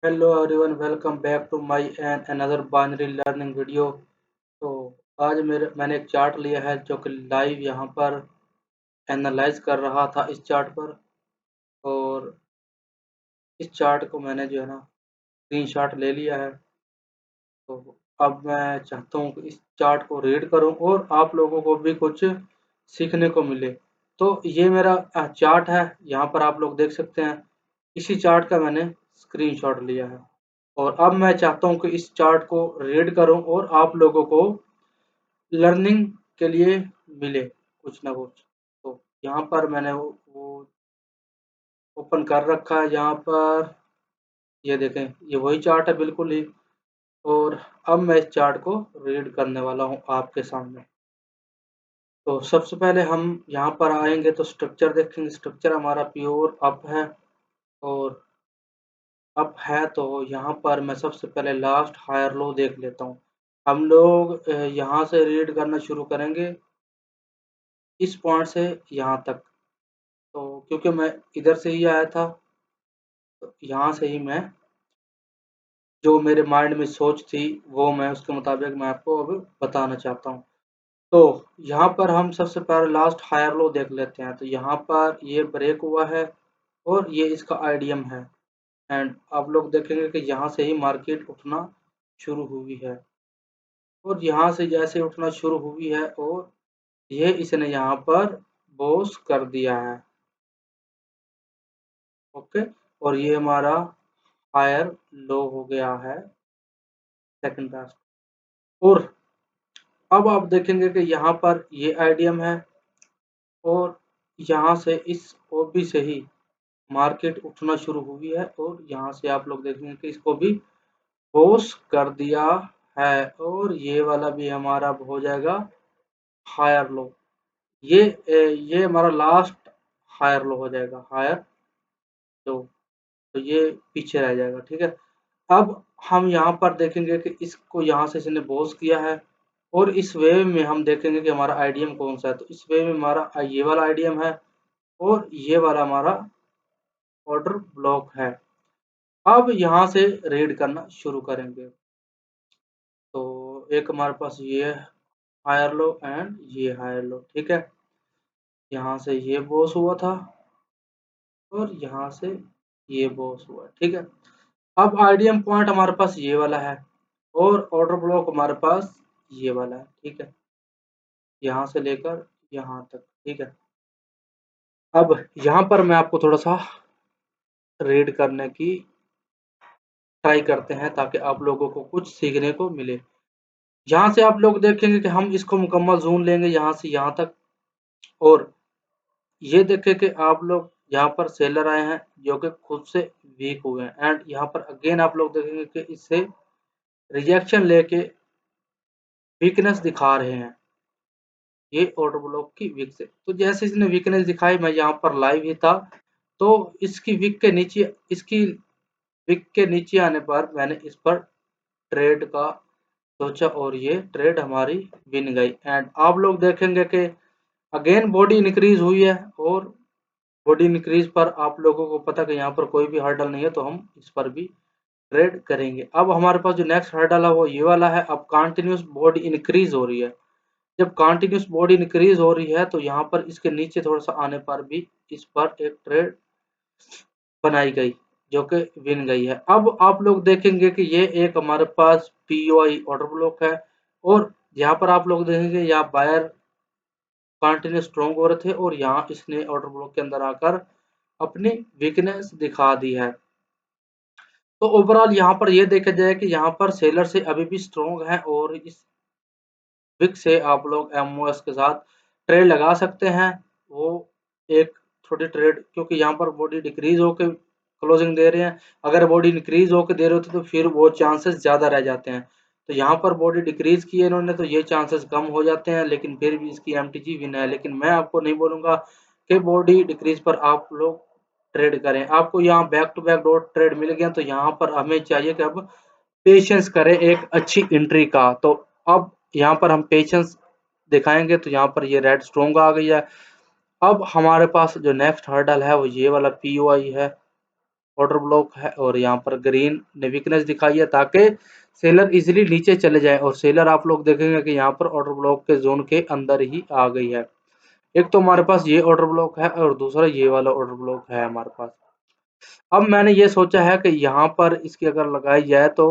Hello everyone, welcome back to my and another binary learning video. तो आज मैंने एक चार्ट लिया है जो कि लाइव यहाँ पर एनालाइज कर रहा था इस चार्ट पर। और इस चार्ट को मैंने जो है ना स्क्रीनशॉट ले लिया है। तो अब मैं चाहता हूँ कि इस चार्ट को रीड करूँ और आप लोगों को भी कुछ सीखने को मिले। तो ये मेरा चार्ट है, यहाँ पर आप लोग देख सकते हैं। इसी चार्ट का मैंने स्क्रीनशॉट लिया है और अब मैं चाहता हूँ कि इस चार्ट को रीड करूँ और आप लोगों को लर्निंग के लिए मिले कुछ ना कुछ। तो यहाँ पर मैंने वो ओपन कर रखा है। यहाँ पर ये देखें, ये वही चार्ट है बिल्कुल ही। और अब मैं इस चार्ट को रीड करने वाला हूँ आपके सामने। तो सबसे पहले हम यहाँ पर आएंगे तो स्ट्रक्चर देखेंगे। स्ट्रक्चर हमारा प्योर अप है और अप है। तो यहाँ पर मैं सबसे पहले लास्ट हायर लो देख लेता हूँ। हम लोग यहाँ से रीड करना शुरू करेंगे इस पॉइंट से यहाँ तक। तो क्योंकि मैं इधर से ही आया था तो यहाँ से ही मैं जो मेरे माइंड में सोच थी वो मैं उसके मुताबिक मैं आपको अब बताना चाहता हूँ। तो यहाँ पर हम सबसे पहले लास्ट हायर लो देख लेते हैं। तो यहाँ पर ये ब्रेक हुआ है और ये इसका आईडीएम है। एंड आप लोग देखेंगे कि यहाँ से ही मार्केट उठना शुरू हुई है और यहाँ से जैसे उठना शुरू हुई है और ये इसने यहाँ पर बोस कर दिया है। ओके, और ये हमारा हायर लो हो गया है सेकंड लास्ट। और अब आप देखेंगे कि यहाँ पर ये आईडीएम है और यहाँ से इस ओबी से ही मार्केट उठना शुरू हुई है और यहाँ से आप लोग देखेंगे कि इसको भी बोस कर दिया है और ये वाला भी हमारा हो जाएगा हायर लो। ये हमारा लास्ट हायर लो हो जाएगा, हायर लो। तो ये पीछे रह जाएगा, ठीक है। अब हम यहाँ पर देखेंगे कि इसको यहाँ से इसने बोस किया है और इस वेव में हम देखेंगे कि हमारा आईडीएम कौन सा है। तो इस वेव में हमारा ये वाला आईडीएम है और ये वाला हमारा ऑर्डर ब्लॉक है। अब यहाँ से रीड करना शुरू करेंगे। तो एक हमारे पास ये हायर लो एंड ये हायर लो, ठीक है। यहाँ से ये बॉस हुआ था और यहाँ से ये बॉस हुआ, ठीक है। अब आईडीएम पॉइंट हमारे पास ये वाला है और ऑर्डर ब्लॉक हमारे पास ये वाला है, ठीक है। यहाँ से लेकर यहाँ तक, ठीक है। अब यहाँ पर मैं आपको थोड़ा सा रीड करने की ट्राई करते हैं ताकि आप लोगों को कुछ सीखने को मिले। यहाँ से आप लोग देखेंगे कि हम इसको मुकम्मल ज़ूम लेंगे यहाँ से यहाँ तक और ये देखें कि आप लोग यहाँ पर सेलर आए हैं जो कि खुद से वीक हुए हैं एंड यहाँ पर अगेन आप लोग देखेंगे कि इससे रिजेक्शन लेके वीकनेस दिखा रहे हैं ये ऑर्डर ब्लॉक की वीक से। तो जैसे इसने वीकनेस दिखाई, मैं यहाँ पर लाइव ही था, तो इसकी वीक के नीचे आने पर मैंने इस पर ट्रेड का सोचा और ये ट्रेड हमारी विन गई। एंड आप लोग देखेंगे कि अगेन बॉडी इंक्रीज हुई है और बॉडी इंक्रीज पर आप लोगों को पता कि यहाँ पर कोई भी हर्डल नहीं है तो हम इस पर भी ट्रेड करेंगे। अब हमारे पास जो नेक्स्ट हर्डल है वो ये वाला है। अब कंटिन्यूस बॉडी इंक्रीज हो रही है। जब कंटिन्यूस बॉडी इंक्रीज हो रही है तो यहाँ पर इसके नीचे थोड़ा सा आने पर भी इस पर एक ट्रेड बनाई गई जो कि विन गई है। अब आप लोग देखेंगे कि ये एक हमारे पास पीओआई ऑर्डर ब्लॉक है और यहाँ पर आप लोग देखेंगे यहाँ बायर कंटिन्यू स्ट्रॉन्ग हो रहे थे और यहाँ इसने ऑर्डर ब्लॉक के अंदर आकर अपनी वीकनेस दिखा दी है। तो ओवरऑल यहाँ पर ये देखा जाए कि यहाँ पर सेलर से अभी भी स्ट्रॉन्ग है और इस विक से आप लोग एमओएस के साथ ट्रेड लगा सकते हैं। वो एक छोटी ट्रेड, क्योंकि यहाँ पर बॉडी डिक्रीज होकर क्लोजिंग दे रहे हैं। अगर बॉडी इंक्रीज होकर दे रहे होते तो फिर वो चांसेस ज़्यादा रह जाते हैं। तो यहाँ पर बॉडी डिक्रीज की है इन्होंने तो ये चांसेस कम हो जाते हैं, लेकिन फिर भी इसकी एमटीजी विन है। लेकिन मैं आपको नहीं बोलूँगा कि बॉडी डिक्रीज पर आप लोग ट्रेड करें। आपको यहाँ back to back dot trade मिल गया तो यहाँ पर हमें चाहिए कि अब पेशेंस करें एक अच्छी एंट्री का। तो अब यहाँ पर हम पेशेंस दिखाएंगे तो यहाँ पर ये रेड स्ट्रॉन्ग आ गई है। अब हमारे पास जो नेक्स्ट हर्डल है वो ये वाला पीओआई है ऑर्डर ब्लॉक है और यहाँ पर ग्रीन ने वीकनेस दिखाई है ताकि सेलर इजीली नीचे चले जाए और सेलर आप लोग देखेंगे कि यहाँ पर ऑर्डर ब्लॉक के जोन के अंदर ही आ गई है। एक तो हमारे पास ये ऑर्डर ब्लॉक है और दूसरा ये वाला ऑर्डर ब्लॉक है हमारे पास। अब मैंने ये सोचा है कि यहाँ पर इसकी अगर लगाई जाए तो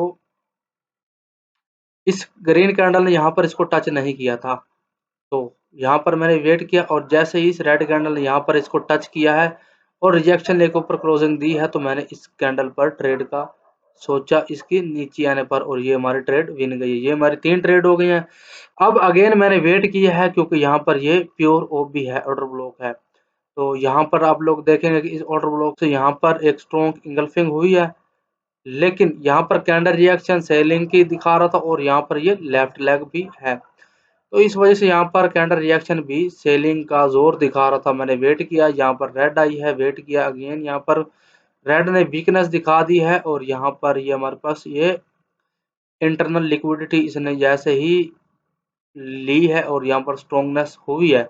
इस ग्रीन कैंडल ने यहाँ पर इसको टच नहीं किया था, तो यहाँ पर मैंने वेट किया और जैसे ही इस रेड कैंडल ने यहाँ पर इसको टच किया है और रिजेक्शन लेके ऊपर क्लोजिंग दी है, तो मैंने इस कैंडल पर ट्रेड का सोचा इसके नीचे आने पर और ये हमारी ट्रेड विन गई है। ये हमारी 3 ट्रेड हो गई हैं। अब अगेन मैंने वेट किया है क्योंकि यहाँ पर ये प्योर ओबी है, ऑर्डर ब्लॉक है। तो यहाँ पर आप लोग देखेंगे कि इस ऑर्डर ब्लॉक से यहाँ पर एक स्ट्रॉन्ग इंगल्फिंग हुई है, लेकिन यहाँ पर कैंडल रिएक्शन सेलिंग की दिखा रहा था और यहाँ पर ये लेफ्ट लेग भी है। तो इस वजह से यहाँ पर कैंडल रिएक्शन भी सेलिंग का जोर दिखा रहा था। मैंने वेट किया, यहाँ पर रेड आई है, वेट किया अगेन, यहाँ पर रेड ने वीकनेस दिखा दी है और यहाँ पर ये हमारे पास ये इंटरनल लिक्विडिटी इसने जैसे ही ली है और यहाँ पर स्ट्रॉन्गनेस हुई है।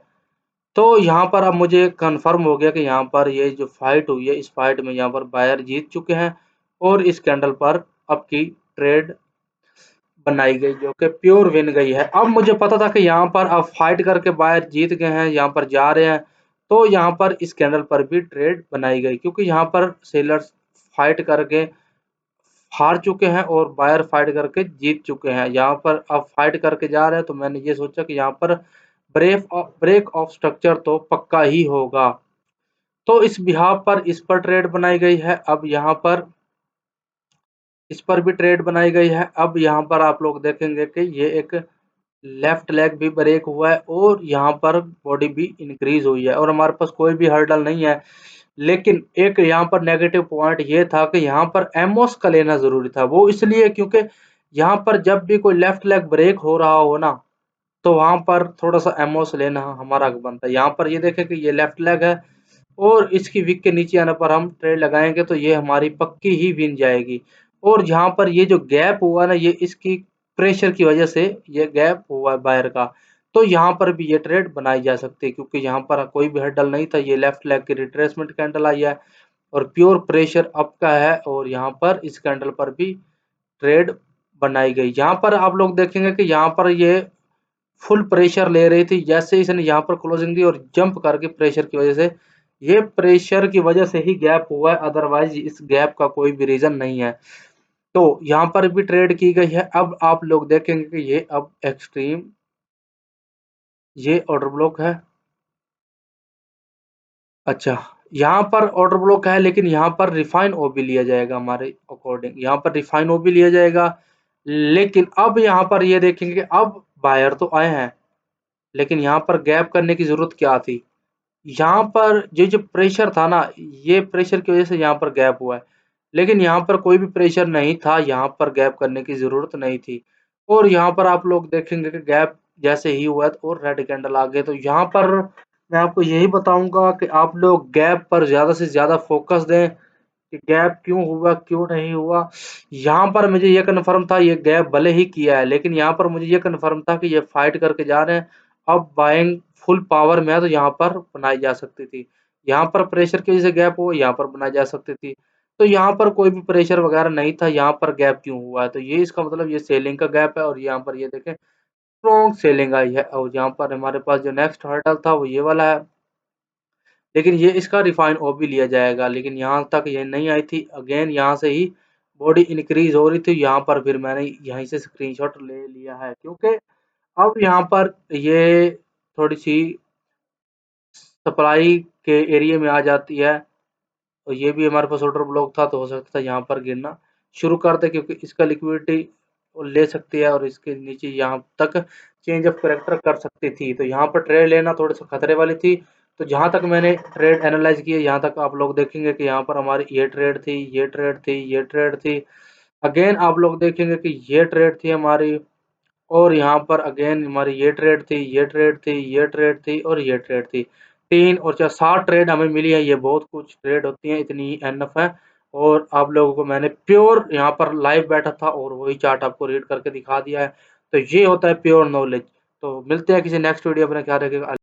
तो यहाँ पर अब मुझे कंफर्म हो गया कि यहाँ पर ये जो फाइट हुई है, इस फाइट में यहाँ पर बायर जीत चुके हैं और इस कैंडल पर अब की ट्रेड बनाई गई जो कि प्योर विन गई है। अब मुझे पता था कि यहाँ पर अब फाइट करके बायर जीत गए हैं, यहाँ पर जा रहे हैं, तो यहाँ पर इस कैंडल पर भी ट्रेड बनाई गई क्योंकि यहाँ पर सेलर्स फाइट करके हार चुके हैं और बायर फाइट करके जीत चुके हैं। यहाँ पर अब फाइट करके जा रहे हैं, तो मैंने ये सोचा कि यहाँ पर ब्रेक ऑफ स्ट्रक्चर तो पक्का ही होगा। तो इस बिहाफ पर इस पर ट्रेड बनाई गई है। अब यहाँ पर इस पर भी ट्रेड बनाई गई है। अब यहाँ पर आप लोग देखेंगे कि ये एक लेफ्ट लेग भी ब्रेक हुआ है और यहाँ पर बॉडी भी इंक्रीज हुई है और हमारे पास कोई भी हर्डल नहीं है। लेकिन एक यहाँ पर नेगेटिव पॉइंट ये था कि यहाँ पर एमओस का लेना जरूरी था। वो इसलिए क्योंकि यहाँ पर जब भी कोई लेफ्ट लेग ब्रेक हो रहा हो ना, तो वहां पर थोड़ा सा एमओस लेना हमारा हक बनता है। यहाँ पर ये देखें कि ये लेफ्ट लेग है और इसकी विक के नीचे आने पर हम ट्रेड लगाएंगे तो ये हमारी पक्की ही विन जाएगी। और यहाँ पर ये जो गैप हुआ ना, ये इसकी प्रेशर की वजह से ये गैप हुआ है बायर का, तो यहाँ पर भी ये ट्रेड बनाई जा सकती है क्योंकि यहाँ पर कोई भी हर्डल नहीं था। ये लेफ्ट लेग की रिट्रेसमेंट कैंडल आई है और प्योर प्रेशर अप का है और यहाँ पर इस कैंडल पर भी ट्रेड बनाई गई। यहाँ पर आप लोग देखेंगे कि यहाँ पर ये फुल प्रेशर ले रही थी, जैसे इसने यहाँ पर क्लोजिंग दी और जंप करके प्रेशर की वजह से, ये प्रेशर की वजह से ही गैप हुआ है, अदरवाइज इस गैप का कोई भी रीजन नहीं है। तो यहाँ पर भी ट्रेड की गई है। अब आप लोग देखेंगे कि ये अब एक्सट्रीम ये ऑर्डर ब्लॉक है। अच्छा, यहाँ पर ऑर्डर ब्लॉक है लेकिन यहाँ पर रिफाइन ओबी लिया जाएगा हमारे अकॉर्डिंग, यहाँ पर रिफाइन ओबी लिया जाएगा। लेकिन अब यहाँ पर ये देखेंगे कि अब बायर तो आए हैं, लेकिन यहाँ पर गैप करने की जरूरत क्या थी। यहाँ पर ये जो प्रेशर था ना, ये प्रेशर की वजह से यहाँ पर गैप हुआ है, लेकिन यहाँ पर कोई भी प्रेशर नहीं था, यहाँ पर गैप करने की ज़रूरत नहीं थी। और यहाँ पर आप लोग देखेंगे कि गैप जैसे ही हुआ और रेड कैंडल आ गए। तो यहाँ पर मैं आपको यही बताऊँगा कि आप लोग गैप पर ज़्यादा से ज़्यादा फ़ोकस दें कि गैप क्यों हुआ, क्यों नहीं हुआ। यहाँ पर मुझे ये कन्फर्म था ये गैप भले ही किया है, लेकिन यहाँ पर मुझे ये कन्फर्म था कि ये फाइट करके जा रहे हैं। अब बाइंग फुल पावर में है तो यहाँ पर बनाई जा सकती थी। यहाँ पर प्रेशर की वजह से गैप हुआ, यहाँ पर बनाई जा सकती थी। तो यहाँ पर कोई भी प्रेशर वगैरह नहीं था, यहाँ पर गैप क्यों हुआ है? तो ये इसका मतलब ये सेलिंग का गैप है और यहाँ पर ये देखें स्ट्रॉन्ग सेलिंग आई है और यहाँ पर हमारे पास जो नेक्स्ट हर्डल था वो ये वाला है। लेकिन ये इसका रिफाइन ओबी लिया जाएगा, लेकिन यहाँ तक ये नहीं आई थी। अगेन यहाँ से ही बॉडी इंक्रीज हो रही थी, यहाँ पर फिर मैंने यहीं से स्क्रीनशॉट ले लिया है क्योंकि अब यहाँ पर ये थोड़ी सी सप्लाई के एरिया में आ जाती है और ये भी हमारे पास ऑर्डर ब्लॉक था, तो हो सकता है यहाँ पर गिरना शुरू कर दे क्योंकि इसका लिक्विडिटी ले सकती है और इसके नीचे यहाँ तक चेंज ऑफ करेक्टर कर सकती थी। तो यहाँ पर ट्रेड लेना थोड़ी सा खतरे वाली थी। तो जहाँ तक मैंने ट्रेड एनालाइज किया, यहाँ तक आप लोग देखेंगे कि यहाँ पर हमारी ये ट्रेड थी, ये ट्रेड थी, ये ट्रेड थी। अगेन आप लोग देखेंगे कि ये ट्रेड थी हमारी और यहाँ पर अगेन हमारी ये ट्रेड थी, ये ट्रेड थी, ये ट्रेड थी और ये ट्रेड थी। 3 और 4 7 ट्रेड हमें मिली है। ये बहुत कुछ ट्रेड होती हैं, इतनी ही एनफ है। और आप लोगों को मैंने प्योर यहाँ पर लाइव बैठा था और वही चार्ट आपको रीड करके दिखा दिया है। तो ये होता है प्योर नॉलेज। तो मिलते हैं किसी नेक्स्ट वीडियो में, ख्याल रखिएगा।